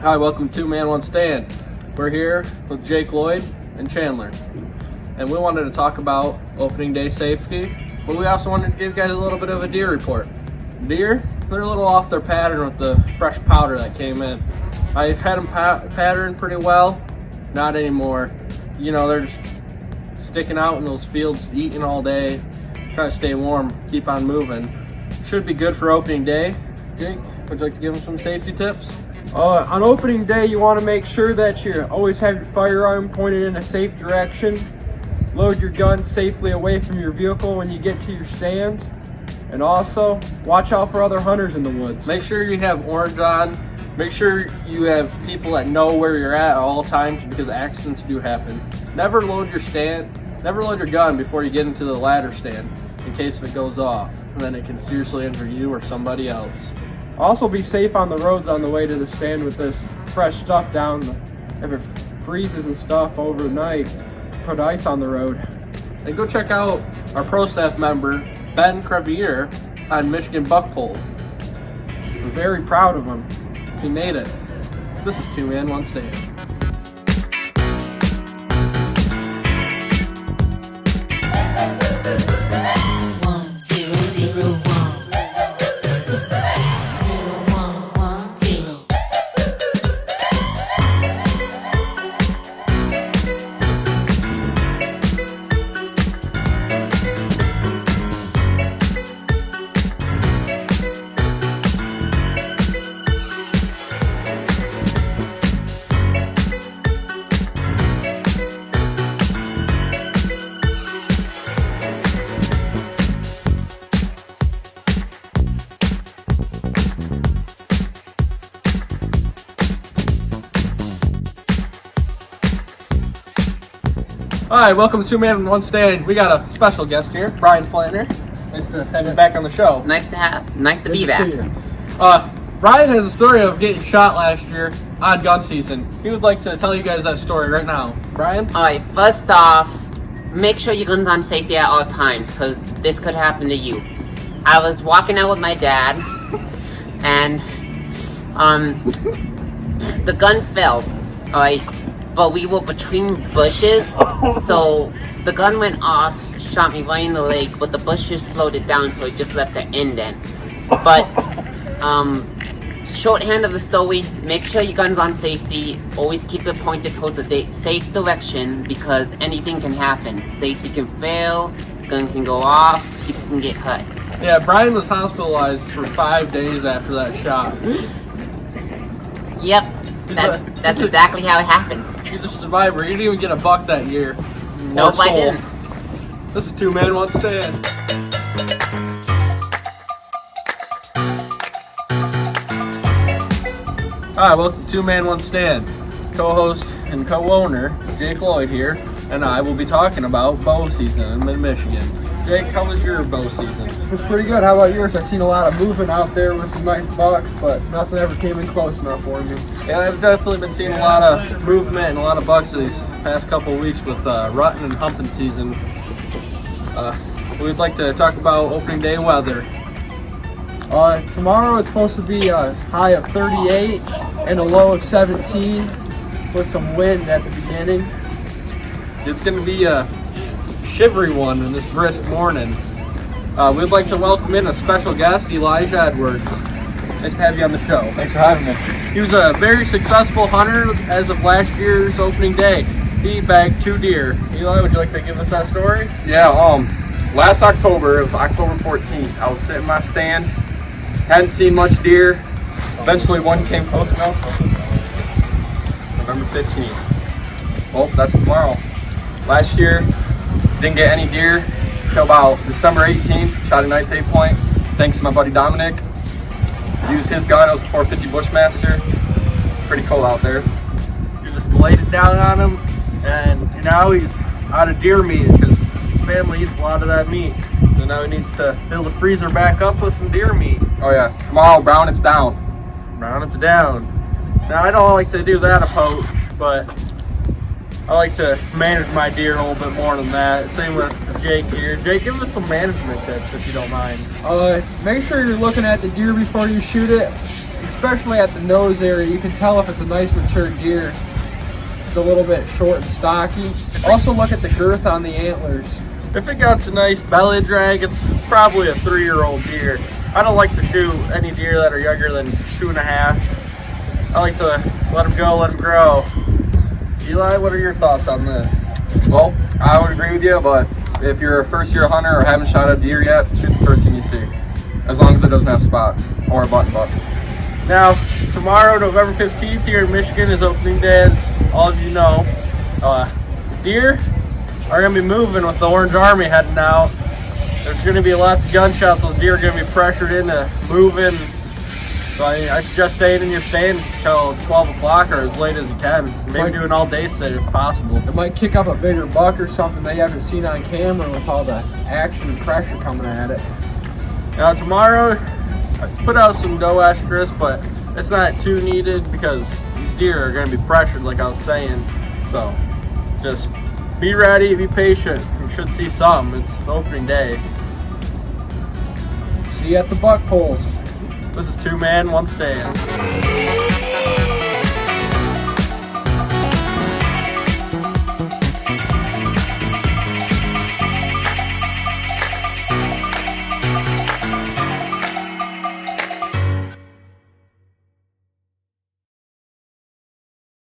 Hi, welcome to Man One Stand. We're here with Jake Lloyd and Chandler, and we wanted to talk about opening day safety, but we also wanted to give you guys a little bit of a deer report. Deer, they're a little off their pattern with the fresh powder that came in. I had them patterned pretty well, not anymore. You know, they're just sticking out in those fields, eating all day, trying to stay warm, keep on moving. Should be good for opening day. Jake, would you like to give them some safety tips? On opening day, you want to make sure that you always have your firearm pointed in a safe direction. Load your gun safely away from your vehicle when you get to your stand. And also, watch out for other hunters in the woods. Make sure you have orange on. Make sure you have people that know where you're at all times, because accidents do happen. Never load your gun before you get into the ladder stand in case if it goes off, and then it can seriously injure you or somebody else. Also, be safe on the roads on the way to the stand with this fresh stuff down. If it freezes and stuff overnight, put ice on the road. And go check out our pro staff member, Ben Crevier, on Michigan Buck Pole. We're very proud of him. He made it. This is Two Man, One Stand. Hi, welcome to Two Man, One Stand. We got a special guest here, Brian Flanner. Nice to have you back on the show. Nice to be back. Brian has a story of getting shot last year on gun season. He would like to tell you guys that story right now. Brian? Alright, first off, make sure your gun's on safety at all times, because this could happen to you. I was walking out with my dad, and the gun fell, alright, but we were between bushes, so the gun went off, shot me right in the leg, but the bushes slowed it down, so it just left an indent. But, shorthand of the story, make sure your gun's on safety, always keep it pointed towards a safe direction, because anything can happen. Safety can fail, gun can go off, people can get cut. Yeah, Brian was hospitalized for 5 days after that shot. Yep, that's exactly how it happened. He's a survivor. He didn't even get a buck that year. Nope, I didn't. This is Two Man, One Stand. Hi, welcome to Two Man, One Stand. Co-host and co-owner Jake Lloyd here, and I will be talking about bow season in mid-Michigan. Jake, how was your bow season? It was pretty good. How about yours? I've seen a lot of movement out there with some nice bucks, but nothing ever came in close enough for me. Yeah, I've definitely been seeing a lot of movement and a lot of bucks these past couple of weeks with rutting and humping season. We'd like to talk about opening day weather. Tomorrow it's supposed to be a high of 38 and a low of 17 with some wind at the beginning. It's going to be a shivery one in this brisk morning. We'd like to welcome in a special guest, Elijah Edwards. Nice to have you on the show. Thanks for having me. He was a very successful hunter as of last year's opening day. He bagged 2 deer. Eli, would you like to give us that story? Yeah, last October, it was October 14th, I was sitting in my stand, hadn't seen much deer. Eventually one came close enough. November 15th. Well, that's tomorrow. Last year, didn't get any deer until about December 18th. Shot a nice 8-point. Thanks to my buddy Dominic. Used his gun, it was a 450 Bushmaster. Pretty cold out there. You just laid it down on him, and now he's out of deer meat because his family eats a lot of that meat. So now he needs to fill the freezer back up with some deer meat. Oh yeah, tomorrow, brown it's down. Brown it's down. Now I don't like to do that approach, but I like to manage my deer a little bit more than that. Same with Jake here. Jake, give us some management tips if you don't mind. Make sure you're looking at the deer before you shoot it. especially at the nose area, you can tell if it's a nice mature deer. It's a little bit short and stocky. Also look at the girth on the antlers. If it got a nice belly drag, it's probably a 3-year-old deer. I don't like to shoot any deer that are younger than 2.5. I like to let them go, let them grow. Eli, what are your thoughts on this? Well, I would agree with you, but if you're a first-year hunter or haven't shot a deer yet, shoot the first thing you see, as long as it doesn't have spots or a button buck. Now, tomorrow, November 15th, here in Michigan is opening day, as all of you know. Deer are going to be moving with the Orange Army heading out. There's going to be lots of gunshots. Those deer are going to be pressured into moving. So I suggest staying in your stand until 12 o'clock or as late as you can. Maybe do an all-day sit if possible. It might kick up a bigger buck or something that you haven't seen on camera with all the action and pressure coming at it. Now tomorrow, I put out some doe estrus, but it's not too needed because these deer are going to be pressured like I was saying. So just be ready, be patient. You should see some. It's opening day. See you at the buck poles. This is 2 Man, 1 Stand.